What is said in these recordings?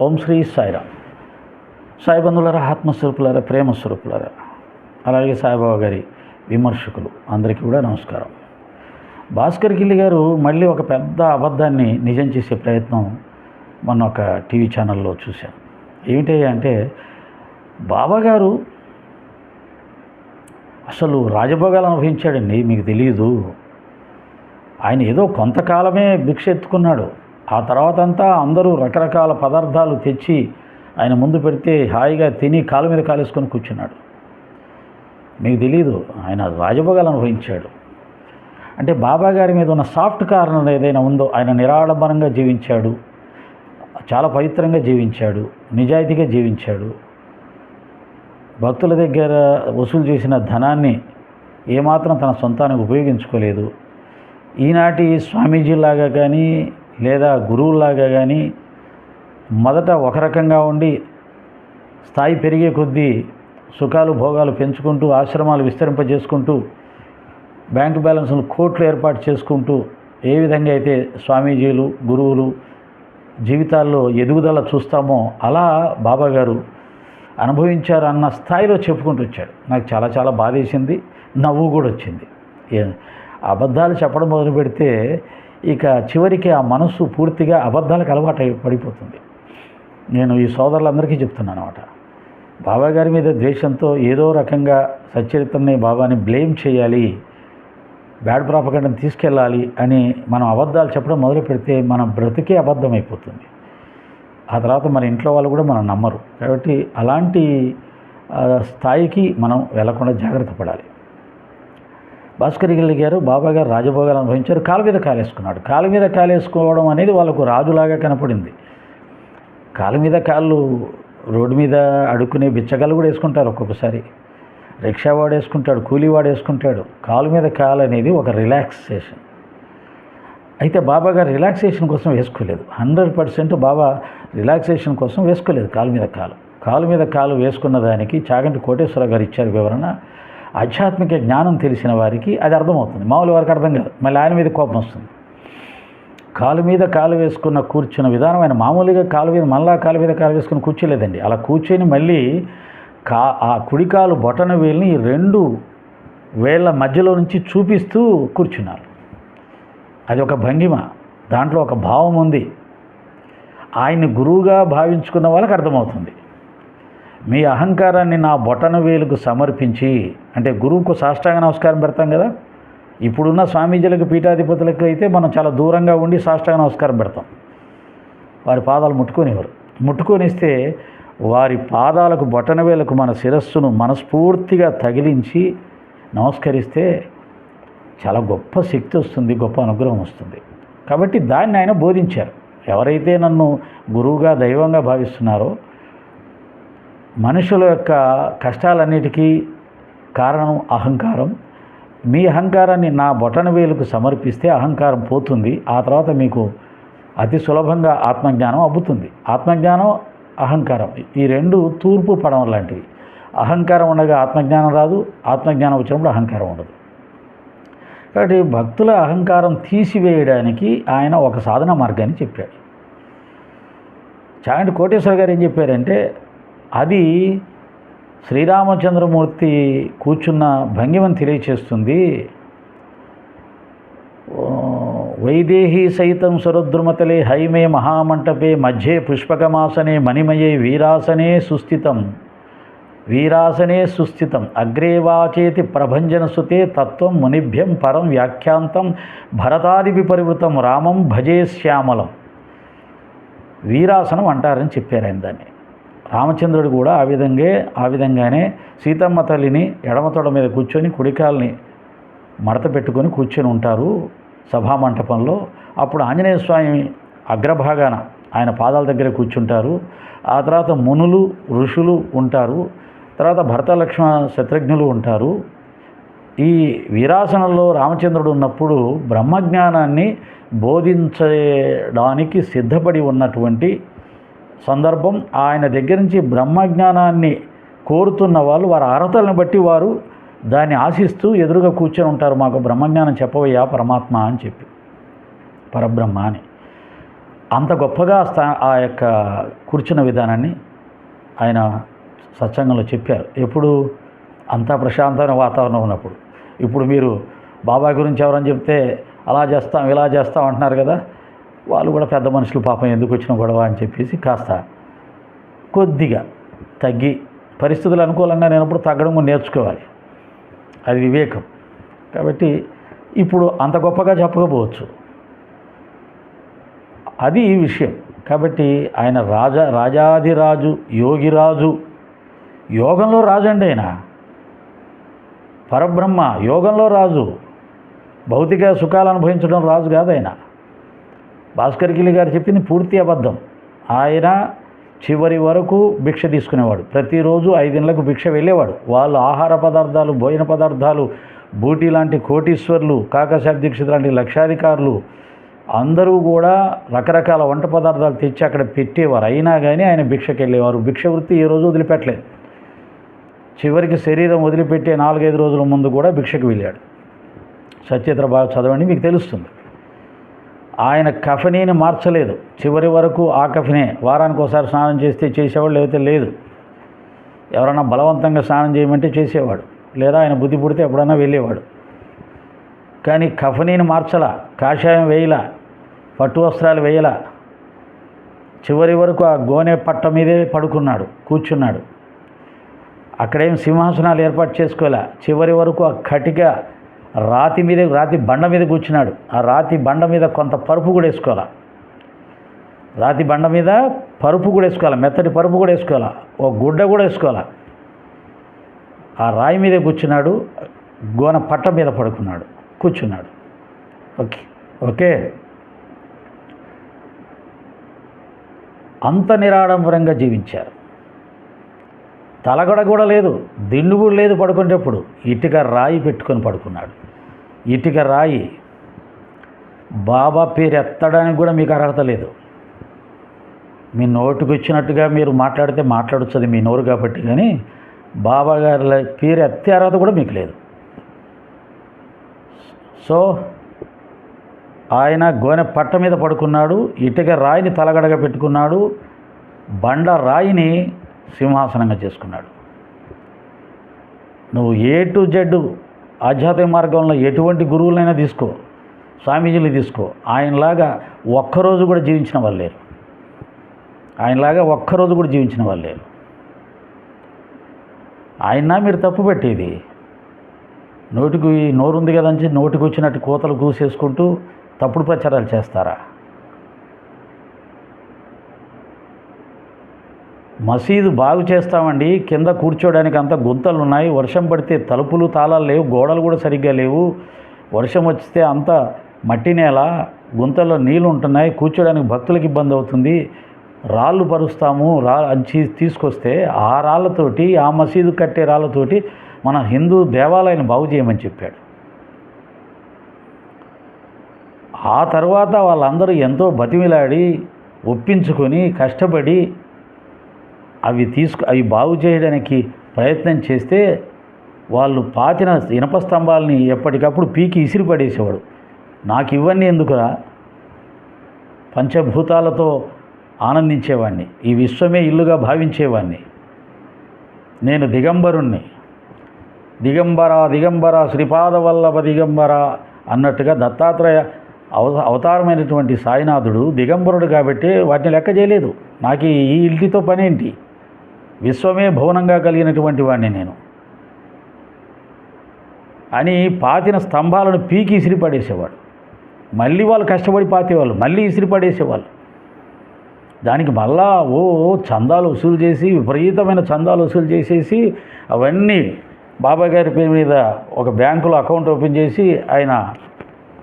ఓం శ్రీ సాయిరామ్. సాయి బంధువులారా, ఆత్మస్వరూపులారా, ప్రేమ స్వరూపులారా, అలాగే సాయిబాబా గారి విమర్శకులు అందరికీ కూడా నమస్కారం. భాస్కర్ గిల్లి గారు మళ్ళీ ఒక పెద్ద అబద్ధాన్ని నిజం చేసే ప్రయత్నం మొన్న ఒక టీవీ ఛానల్లో చూశాను. ఏమిటి అంటే, బాబా గారు అసలు రాజభోగాలు అనుభవించాడండి, మీకు తెలియదు. ఆయన ఏదో కొంతకాలమే భిక్ష ఎత్తుకున్నాడు. ఆ తర్వాత అంతా అందరూ రకరకాల పదార్థాలు తెచ్చి ఆయన ముందు పెడితే హాయిగా తిని కాలు మీద కాలేసుకొని కూర్చున్నాడు. మీకు తెలీదు, ఆయన రాజభోగాలు అనుభవించాడు. అంటే బాబా గారి మీద ఉన్న సాఫ్ట్ కార్నర్ ఏదైనా ఉందో, ఆయన నిరాడంబరంగా జీవించాడు, చాలా పవిత్రంగా జీవించాడు, నిజాయితీగా జీవించాడు. భక్తుల దగ్గర వసూలు చేసిన ధనాన్ని ఏమాత్రం తన సొంతానికి ఉపయోగించుకోలేదు. ఈనాటి స్వామీజీలాగా కానీ లేదా గురువులాగా కానీ మొదట ఒక రకంగా ఉండి స్థాయి పెరిగే కొద్దీ సుఖాలు భోగాలు పెంచుకుంటూ ఆశ్రమాలు విస్తరింపజేసుకుంటూ బ్యాంకు బ్యాలెన్స్లు కోట్లు ఏర్పాటు చేసుకుంటూ ఏ విధంగా అయితే స్వామీజీలు గురువులు జీవితాల్లో ఎదుగుదల చూస్తామో అలా బాబా గారు అనుభవించారు అన్న స్థాయిలో చెప్పుకుంటూ వచ్చాడు. నాకు చాలా చాలా బాధేసింది, నవ్వు కూడా వచ్చింది. అబద్ధాలు చెప్పడం మొదలు పెడితే ఇక చివరికి ఆ మనసు పూర్తిగా అబద్ధాలకు అలవాటు పడిపోతుంది. నేను ఈ సోదరులందరికీ చెప్తున్నాను అన్నమాట. బాబా గారి మీద ద్వేషంతో ఏదో రకంగా సచ్చరిత్రని బాబాని బ్లేమ్ చేయాలి, బ్యాడ్ ప్రాపగండని తీసుకెళ్ళాలి అని మనం అబద్ధాలు చెప్పడం మొదలు పెడితే మన బ్రతికే అబద్ధం అయిపోతుంది. ఆ తర్వాత మన ఇంట్లో వాళ్ళు కూడా మనం నమ్మరు. కాబట్టి అలాంటి స్థాయికి మనం వెళ్లకుండా జాగ్రత్త పడాలి. భాస్కర్ గిల్లి గారు బాబా గారు రాజభోగాలు అనుభవించారు, కాలు మీద కాలేసుకున్నాడు. కాలు మీద కాలేసుకోవడం అనేది వాళ్ళకు రాజులాగా కనపడింది. కాలు మీద కాళ్ళు రోడ్డు మీద అడుక్కునే బిచ్చగాళ్ళు కూడా వేసుకుంటారు, ఒక్కొక్కసారి రిక్షా వాడు వేసుకుంటాడు, కూలీ వాడు వేసుకుంటాడు. కాలు మీద కాలు అనేది ఒక రిలాక్సేషన్. అయితే బాబా గారు రిలాక్సేషన్ కోసం వేసుకోలేదు. 100% బాబా రిలాక్సేషన్ కోసం వేసుకోలేదు కాలు మీద కాలు. కాలు మీద కాలు వేసుకున్న దానికి చాగంటి కోటేశ్వర గారు ఇచ్చారు వివరణ. ఆధ్యాత్మిక జ్ఞానం తెలిసిన వారికి అది అర్థమవుతుంది, మామూలు వారికి అర్థం కాదు. మళ్ళీ ఆయన మీద కోపం వస్తుంది. కాలు మీద కాలు వేసుకున్న కూర్చున్న విధానం, ఆయన మామూలుగా కాలు మీద మళ్ళా కాలు మీద కాలు వేసుకుని కూర్చోలేదండి. అలా కూర్చొని మళ్ళీ ఆ కుడికాలు బొటన వేలుని 2 వేళ్ల మధ్యలో నుంచి చూపిస్తూ కూర్చున్నారు. అది ఒక భంగిమ, దాంట్లో ఒక భావం ఉంది. ఆయన్ని గురువుగా భావించుకున్న వాళ్ళకి అర్థమవుతుంది. మీ అహంకారాన్ని నా బొటన వేలుకు సమర్పించి, అంటే గురువుకు సాష్టాంగ నమస్కారం పెడతాం కదా. ఇప్పుడున్న స్వామీజీలకు పీఠాధిపతులకు అయితే మనం చాలా దూరంగా ఉండి సాష్టాంగ నమస్కారం పెడతాం. వారి పాదాలు ముట్టుకొనిస్తే వారి పాదాలకు బొటన వేలకు మన శిరస్సును మనస్ఫూర్తిగా తగిలించి నమస్కరిస్తే చాలా గొప్ప శక్తి వస్తుంది, గొప్ప అనుగ్రహం వస్తుంది. కాబట్టి దాన్ని ఆయన బోధించారు. ఎవరైతే నన్ను గురువుగా దైవంగా భావిస్తున్నారో, మనుషుల యొక్క కష్టాలన్నిటికీ కారణం అహంకారం. మీ అహంకారాన్ని నా బొటన వేలుకు సమర్పిస్తే అహంకారం పోతుంది. ఆ తర్వాత మీకు అతి సులభంగా ఆత్మజ్ఞానం అబ్బుతుంది. ఆత్మజ్ఞానం, అహంకారం ఈ 2 తూర్పు పడవ లాంటివి. అహంకారం ఉండగా ఆత్మజ్ఞానం రాదు, ఆత్మజ్ఞానం వచ్చినప్పుడు అహంకారం ఉండదు. కాబట్టి భక్తుల అహంకారం తీసివేయడానికి ఆయన ఒక సాధన మార్గాన్ని చెప్పాడు. చాగంటి కోటేశ్వర గారు ఏం చెప్పారంటే, అది శ్రీరామచంద్రమూర్తి కూర్చున్న భంగిమని తెలియచేస్తుంది. వైదేహీ సైతం సురద్రుమతలే హైమే మహామంటపే మధ్యే పుష్పకమాసనే మణిమయే వీరాసనే సుస్థితం అగ్రేవాచేతి ప్రభంజన సుతే తత్వం మునిభ్యం పరం వ్యాఖ్యాంతం భరతాదిపి పరివృతం రామం భజే శ్యామలం. వీరాసనం అంటారని చెప్పారు ఆయన దాన్ని. రామచంద్రుడు కూడా ఆ విధంగానే సీతమ్మ తల్లిని ఎడమతోడ మీద కూర్చొని కుడికాల్ని మడత పెట్టుకొని కూర్చొని ఉంటారు సభామంటపంలో. అప్పుడు ఆంజనేయ స్వామి అగ్రభాగాన ఆయన పాదాల దగ్గర కూర్చుంటారు. ఆ తర్వాత మునులు ఋషులు ఉంటారు. తర్వాత భరత లక్ష్మణ శత్రుఘ్నులు ఉంటారు. ఈ వీరాసనంలో రామచంద్రుడు ఉన్నప్పుడు బ్రహ్మజ్ఞానాన్ని బోధించడానికి సిద్ధపడి ఉన్నటువంటి సందర్భం. ఆయన దగ్గర నుంచి బ్రహ్మజ్ఞానాన్ని కోరుతున్న వాళ్ళు వారి అర్హతలను బట్టి వారు దాన్ని ఆశిస్తూ ఎదురుగా కూర్చొని ఉంటారు. మాకు బ్రహ్మజ్ఞానం చెప్పవయ్యా పరమాత్మ అని చెప్పి, పరబ్రహ్మ అని. అంత గొప్పగా ఆ యొక్క కూర్చున్న విధానాన్ని ఆయన సత్సంగంలో చెప్పారు. ఎప్పుడు అంతా ప్రశాంతమైన వాతావరణం ఉన్నప్పుడు. ఇప్పుడు మీరు బాబాయ్ గురించి ఎవరని చెప్తే అలా చేస్తాం ఇలా చేస్తాం అంటున్నారు కదా, వాళ్ళు కూడా పెద్ద మనుషులు పాపం ఎందుకు వచ్చిన గొడవ అని చెప్పేసి కాస్త కొద్దిగా తగ్గి పరిస్థితులు అనుకూలంగా లేనప్పుడు తగ్గడం కూడా నేర్చుకోవాలి. అది వివేకం. కాబట్టి ఇప్పుడు అంత గొప్పగా చెప్పకపోవచ్చు, అది ఈ విషయం. కాబట్టి ఆయన రాజాధిరాజు, యోగిరాజు, యోగంలో రాజు అండి. ఆయన పరబ్రహ్మ, యోగంలో రాజు. భౌతిక సుఖాలు అనుభవించడం రాజు కాదు ఆయన. భాస్కర్ కిలి గారు చెప్పింది పూర్తి అబద్ధం. ఆయన చివరి వరకు భిక్ష తీసుకునేవాడు. ప్రతిరోజు 5 గంటలకు భిక్ష వెళ్ళేవాడు. వాళ్ళు ఆహార పదార్థాలు, భోజన పదార్థాలు, బూటీ లాంటి కోటీశ్వర్లు, కాకసాబ్ దీక్షిత్ లాంటి లక్షాధికారులు అందరూ కూడా రకరకాల వంట పదార్థాలు తెచ్చి అక్కడ పెట్టేవారు. అయినా కానీ ఆయన భిక్షకి వెళ్ళేవారు. భిక్ష వృత్తి ఏ రోజు వదిలిపెట్టలేదు. చివరికి శరీరం వదిలిపెట్టే 4-5 రోజుల ముందు కూడా భిక్షకు వెళ్ళాడు. సత్యత్ర బాగా చదవండి, మీకు తెలుస్తుంది. ఆయన కఫనీని మార్చలేదు. చివరి వరకు ఆ కఫనే. వారానికి ఒకసారి స్నానం చేస్తే చేసేవాడు, లేకపోతే లేదు. ఎవరైనా బలవంతంగా స్నానం చేయమంటే చేసేవాడు, లేదా ఆయన బుద్ధి పుడితే ఎప్పుడన్నా వెళ్ళేవాడు. కానీ కఫనీని మార్చలా, కాషాయం వేయలా, పట్టు వస్త్రాలు వేయలా. చివరి వరకు ఆ గోనె పట్ట మీదే పడుకున్నాడు, కూర్చున్నాడు. అక్కడేం సింహాసనాలు ఏర్పాటు చేసుకోలే. చివరి వరకు ఆ కటిక రాతి బండ మీద కూర్చున్నాడు. ఆ రాతి బండ మీద కొంత పరుపు కూడా వేసుకోవాలా. రాతి బండ మీద పరుపు కూడా వేసుకోవాలి, మెత్తటి పరుపు కూడా వేసుకోవాలా, ఓ గుడ్డ కూడా వేసుకోవాలా. ఆ రాయి మీదే కూర్చున్నాడు, గోన పట్ట మీద పడుకున్నాడు, కూర్చున్నాడు. ఓకే అంత నిరాడంబరంగా జీవించారు. తలగడ కూడా లేదు, దిండు కూడా లేదు. పడుకునేటప్పుడు ఇటుక రాయి పెట్టుకొని పడుకున్నాడు. ఇటుక రాయి. బాబా పేరు ఎత్తడానికి కూడా మీకు అర్హత లేదు. మీ నోటుకు వచ్చినట్టుగా మీరు మాట్లాడితే మాట్లాడొచ్చు, మీ నోరు కాబట్టి. కానీ బాబా గారి పేరు ఎత్తే అర్హత కూడా మీకు లేదు. సో ఆయన గోనె పట్ట మీద పడుకున్నాడు, ఇటుక రాయిని తలగడగా పెట్టుకున్నాడు, బండ రాయిని సింహాసనంగా చేసుకున్నాడు. నువ్వు A to Z ఆధ్యాత్మిక మార్గంలో ఎటువంటి గురువులైనా తీసుకో, స్వామీజీలు తీసుకో, ఆయనలాగా ఒక్కరోజు కూడా జీవించిన వాళ్ళు లేరు. ఆయన మీరు తప్పు పెట్టేది. నోటికి నోరుంది కదని నోటికి వచ్చినట్టు కోతలు కూసేసుకుంటూ తప్పుడు ప్రచారాలు చేస్తారా? మసీదు బాగు చేస్తామండి, కింద కూర్చోడానికి అంత గుంతలు ఉన్నాయి, వర్షం పడితే తలుపులు తాళాలు లేవు, గోడలు కూడా సరిగ్గా లేవు, వర్షం వస్తే అంత మట్టి నేల, గుంతల్లో నీళ్ళు ఉంటున్నాయి, కూర్చోడానికి భక్తులకు ఇబ్బంది అవుతుంది, రాళ్ళు పరుస్తాము అని తీసుకొస్తే ఆ రాళ్ళతోటి, ఆ మసీదు కట్టే రాళ్ళతోటి మన హిందూ దేవాలయాన్ని బాగు చేయమని చెప్పాడు. ఆ తర్వాత వాళ్ళందరూ ఎంతో బతిమిలాడి ఒప్పించుకొని కష్టపడి అవి బాగు చేయడానికి ప్రయత్నం చేస్తే వాళ్ళు పాతిన ఇనప స్తంభాలని ఎప్పటికప్పుడు పీకి ఇసిరి పడేసేవాడు. నాకు ఇవన్నీ ఎందుకురా, పంచభూతాలతో ఆనందించేవాడిని, ఈ విశ్వమే ఇల్లుగా భావించేవాడిని, నేను దిగంబరుణ్ణి, దిగంబర శ్రీపాదవల్లభ దిగంబర అన్నట్టుగా దత్తాత్రేయ అవతారమైనటువంటి సాయినాథుడు దిగంబరుడు కాబట్టి వాటిని లెక్క చేయలేదు. నాకు ఈ ఇంటితో పనేంటి, విశ్వమే భవనంగా కలిగినటువంటి వాడిని నేను అని పాతిన స్తంభాలను పీకి ఇసిరి పడేసేవాడు. మళ్ళీ వాళ్ళు కష్టపడి పాతేవాళ్ళు, మళ్ళీ ఇసిరి పడేసేవాళ్ళు. దానికి మళ్ళా చందాలు వసూలు చేసి, విపరీతమైన చందాలు వసూలు చేసేసి అవన్నీ బాబా గారి పేరు మీద ఒక బ్యాంకులో అకౌంట్ ఓపెన్ చేసి ఆయన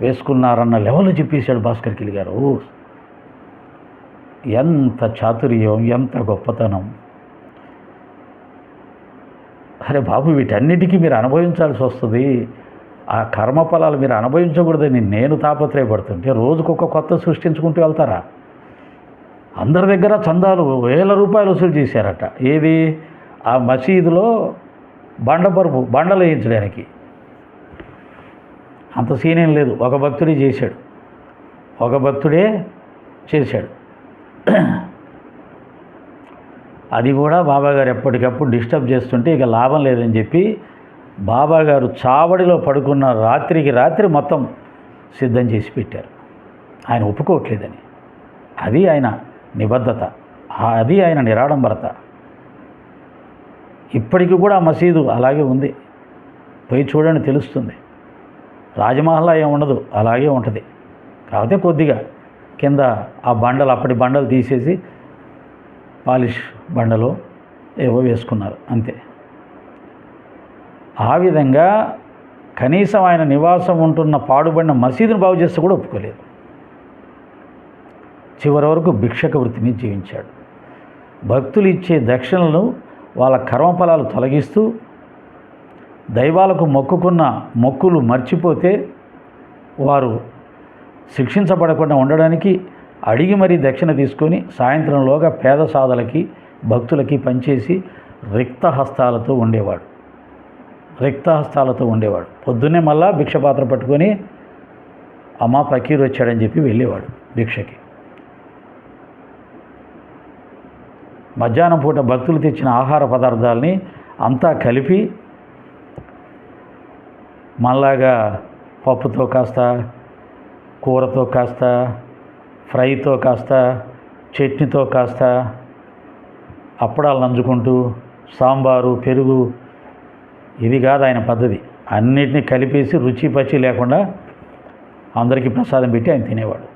వేసుకున్నారన్న లెవెల్లో చెప్పేశాడు భాస్కర్ కిలి గారు. ఎంత చాతుర్యం, ఎంత గొప్పతనం! అరే బాబు, వీటన్నిటికీ మీరు అనుభవించాల్సి వస్తుంది. ఆ కర్మఫలాలు మీరు అనుభవించకూడదని నేను తాపత్రయపడుతుంటే రోజుకొక కొత్త సృష్టించుకుంటూ వెళ్తారా? అందరి దగ్గర చందాలు ₹1000 వసూలు చేశారట. ఏది? ఆ మసీదులో బండలు వేయించడానికి. అంత సీన్ ఏం లేదు. ఒక భక్తుడే చేశాడు. ఒక భక్తుడే చేశాడు. అది కూడా బాబాగారు ఎప్పటికప్పుడు డిస్టర్బ్ చేస్తుంటే ఇక లాభం లేదని చెప్పి బాబాగారు చావడిలో పడుకున్న రాత్రికి రాత్రి మొత్తం సిద్ధం చేసి పెట్టారు. ఆయన ఒప్పుకోవట్లేదని. అది ఆయన నిబద్ధత, అది ఆయన నిరాడంబరత. ఇప్పటికి కూడా ఆ మసీదు అలాగే ఉంది. పోయి చూడండి, తెలుస్తుంది. రాజమహల్లా ఏం ఉండదు, అలాగే ఉంటుంది. కాకపోతే కొద్దిగా కింద ఆ బండలు, అప్పటి బండలు తీసేసి పాలిష్ బండలో ఏవో వేసుకున్నారు అంతే. ఆ విధంగా కనీసం ఆయన నివాసం ఉంటున్న పాడుబడిన మసీదును బాగు చేస్తే కూడా ఒప్పుకోలేదు. చివరి వరకు భిక్షక వృత్తి మీద జీవించాడు. భక్తులు ఇచ్చే దక్షిణలను వాళ్ళ కర్మఫలాలు తొలగిస్తూ, దైవాలకు మొక్కుకున్న మొక్కులు మర్చిపోతే వారు శిక్షించబడకుండా ఉండడానికి అడిగి మరీ దక్షిణ తీసుకొని సాయంత్రంలోగా పేద సాధలకి భక్తులకి పంచేసి రిక్తహస్తాలతో ఉండేవాడు. పొద్దున్నే మళ్ళా భిక్షపాత్ర పట్టుకొని అమ్మ ఫకీర్ వచ్చాడని చెప్పి వెళ్ళేవాడు భిక్షకి. మధ్యాహ్నం పూట భక్తులు తెచ్చిన ఆహార పదార్థాలని అంతా కలిపి మళ్ళాగా పప్పుతో కాస్త, కూరతో కాస్త, ఫ్రైతో కాస్త, చట్నీతో కాస్త, అప్పడాలు నంచుకుంటూ, సాంబారు, పెరుగు, ఇది కాదు ఆయన పద్ధతి. అన్నిటినీ కలిపేసి రుచి పచ్చి లేకుండా అందరికీ ప్రసాదం పెట్టి ఆయన తినేవాడు.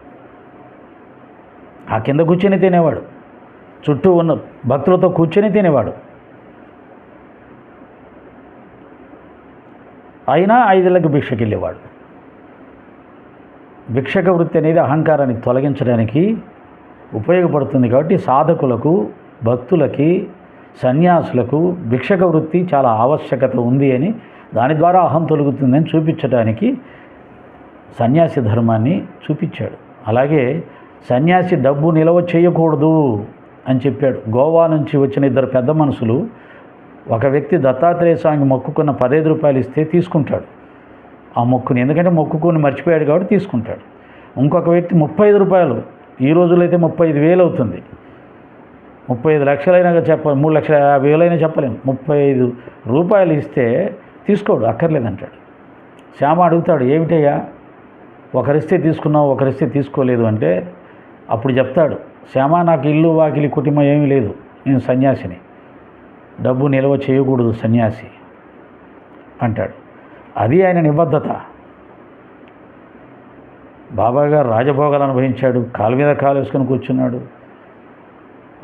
ఆ కింద కూర్చొని తినేవాడు, చుట్టూ ఉన్న భక్తులతో కూర్చొని తినేవాడు. అయినా 5 ఏళ్ళకి భిక్షకి వెళ్ళేవాడు. భిక్షక వృత్తి అనేది అహంకారాన్ని తొలగించడానికి ఉపయోగపడుతుంది. కాబట్టి సాధకులకు, భక్తులకి, సన్యాసులకు భిక్షక వృత్తి చాలా ఆవశ్యకత ఉంది అని, దాని ద్వారా అహం తొలగుతుందని చూపించడానికి సన్యాసి ధర్మాన్ని చూపించాడు. అలాగే సన్యాసి డబ్బు నిల్వ చేయకూడదు అని చెప్పాడు. గోవా నుంచి వచ్చిన 2 పెద్ద మనుషులు, ఒక వ్యక్తి దత్తాత్రేయ స్వామికి మొక్కుకున్న 15 రూపాయలు ఇస్తే తీసుకుంటాడు ఆ మొక్కుని, ఎందుకంటే మొక్కుకొని మర్చిపోయాడు కాబట్టి తీసుకుంటాడు. ఇంకొక వ్యక్తి 35 రూపాయలు, ఈ రోజుల్లో అయితే 35,000 అవుతుంది. 35 లక్షలైనా 3,50,000 చెప్పలేము. 35 రూపాయలు ఇస్తే తీసుకోడు, అక్కర్లేదంటాడు. శ్యామ అడుగుతాడు, ఏమిటయ్యా ఒకరిస్తే తీసుకున్నావు, ఒకరిస్తే తీసుకోలేదు అంటే అప్పుడు చెప్తాడు, శ్యామ నాకు ఇల్లు వాకిలి కుటుంబం ఏమీ లేదు, నేను సన్యాసిని, డబ్బు నిల్వ చేయకూడదు సన్యాసి అంటాడు. అది ఆయన నిబద్ధత. బాబాగారు రాజభోగాలు అనుభవించాడు, కాలు మీద కాలు వేసుకొని కూర్చున్నాడు.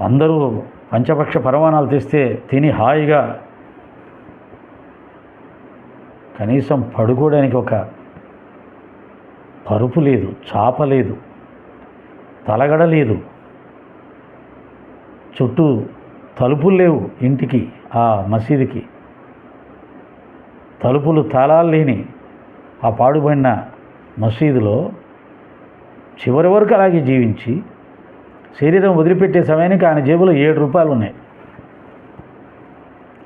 అందరూ పంచపక్ష పరమాణాలు తెస్తే తిని హాయిగా కనీసం పడుకోవడానికి ఒక పరుపు లేదు, చాప లేదు, తలగడ లేదు, చుట్టూ తలుపులు లేవు ఇంటికి, ఆ మసీదుకి తలుపులు తాళాలు లేని ఆ పాడుబడిన మసీదులో చివరి వరకు అలాగే జీవించి శరీరం వదిలిపెట్టే సమయానికి ఆయన జేబులో 7 రూపాయలు ఉన్నాయి.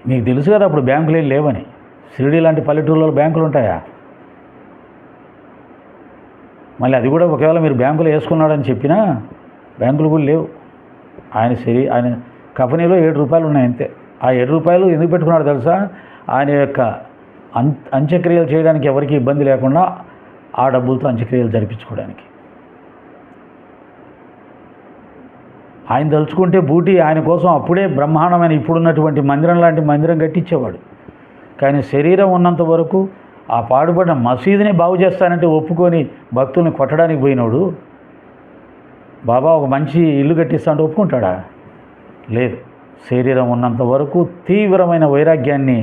మీకు తెలుసు కదా అప్పుడు బ్యాంకులు ఏం లేవని. షిరిడి లాంటి పల్లెటూళ్ళలో బ్యాంకులు ఉంటాయా? మళ్ళీ అది కూడా ఒకవేళ మీరు బ్యాంకులో వేసుకున్నాడని చెప్పినా బ్యాంకులు కూడా లేవు. ఆయన కఫనీలో 7 రూపాయలు ఉన్నాయి అంతే. ఆ 7 రూపాయలు ఎందుకు పెట్టుకున్నాడు తెలుసా? ఆయన యొక్క అంత్యక్రియలు చేయడానికి ఎవరికి ఇబ్బంది లేకుండా ఆ డబ్బులతో అంత్యక్రియలు జరిపించుకోవడానికి. ఆయన తలుచుకుంటే బూటి ఆయన కోసం అప్పుడే బ్రహ్మాండమైన ఇప్పుడున్నటువంటి మందిరం లాంటి మందిరం కట్టించేవాడు. కానీ శరీరం ఉన్నంత వరకు ఆ పాడుపడిన మసీదుని బాగు చేస్తానంటే ఒప్పుకొని భక్తుల్ని కొట్టడానికి పోయినోడు బాబా ఒక మంచి ఇల్లు కట్టిస్తా అంటే ఒప్పుకుంటాడా? లేదు. శరీరం ఉన్నంత వరకు తీవ్రమైన వైరాగ్యాన్ని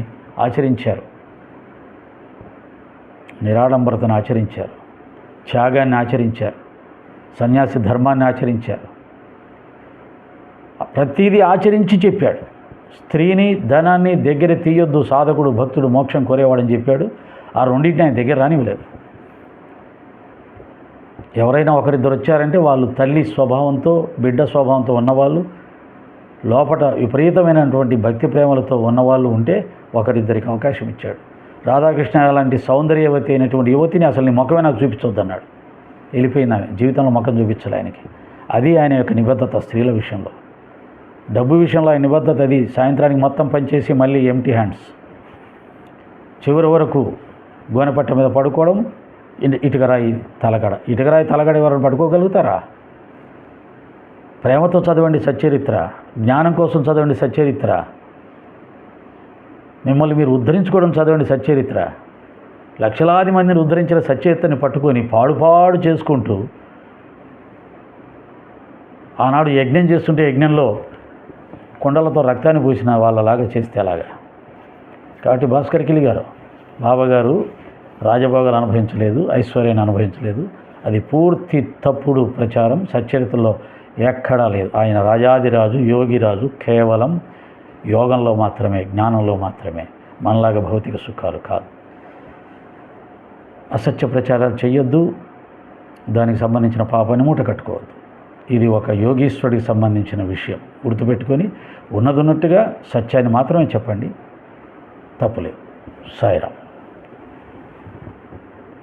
ఆచరించారు, నిరాడంబరతను ఆచరించారు, త్యాగాన్ని ఆచరించారు, సన్యాసి ధర్మాన్ని ఆచరించారు. ప్రతిదీ ఆచరించి చెప్పాడు. స్త్రీని ధనాన్ని దగ్గర తీయొద్దు, సాధకుడు భక్తుడు మోక్షం కోరేవాడని చెప్పాడు. ఆ రెండింటిని ఆయన దగ్గర రానివ్వలేదు. ఎవరైనా ఒకరిద్దరు వచ్చారంటే వాళ్ళు తల్లి స్వభావంతో, బిడ్డ స్వభావంతో ఉన్నవాళ్ళు, లోపట విపరీతమైనటువంటి భక్తి ప్రేమలతో ఉన్నవాళ్ళు ఉంటే ఒకరిద్దరికి అవకాశం ఇచ్చాడు. రాధాకృష్ణ లాంటి సౌందర్యవతి అయినటువంటి యువతిని అసలు నీ ముఖమే నాకు చూపించొద్దన్నాడు. వెళ్ళిపోయిన జీవితంలో ముఖం చూపించాలి ఆయనకి. అది ఆయన యొక్క నిబద్ధత స్త్రీల విషయంలో. డబ్బు విషయంలో ఆయన నిబద్ధత అది. సాయంత్రానికి మొత్తం పనిచేసి మళ్ళీ ఎంటీ హ్యాండ్స్, చివరి వరకు గోనెపట్ట మీద పడుకోవడం, ఇటుకరాయి తలగడ ఎవరైనా పడుకోగలుగుతారా? ప్రేమతో చదవండి సచ్చరిత్ర, జ్ఞానం కోసం చదవండి సచ్చరిత్ర, మిమ్మల్ని మీరు ఉద్ధరించుకోవడం చదవండి సచ్చరిత్ర. లక్షలాది మందిని ఉద్ధరించిన సచ్చరిత్రని పట్టుకొని పాడు చేసుకుంటూ ఆనాడు యజ్ఞం చేస్తుంటే యజ్ఞంలో కొండలతో రక్తాన్ని పూసిన వాళ్ళలాగా చేస్తే అలాగా. కాబట్టి భాస్కర్ కిలి గారు, బాబాగారు రాజభోగాలు అనుభవించలేదు, ఐశ్వర్యాన్ని అనుభవించలేదు. అది పూర్తి తప్పుడు ప్రచారం, సచ్చరిత్రలో ఎక్కడా లేదు. ఆయన రాజాదిరాజు, యోగిరాజు, కేవలం యోగంలో మాత్రమే, జ్ఞానంలో మాత్రమే, మనలాగా భౌతిక సుఖాలు కాదు. అసత్య ప్రచారాలు చేయొద్దు, దానికి సంబంధించిన పాపాన్ని మూట కట్టుకోవద్దు. ఇది ఒక యోగీశ్వరుడికి సంబంధించిన విషయం. గుర్తుపెట్టుకొని ఉన్నట్టుగా సత్యాన్ని మాత్రమే చెప్పండి, తప్పులేదు. సాయిరాం.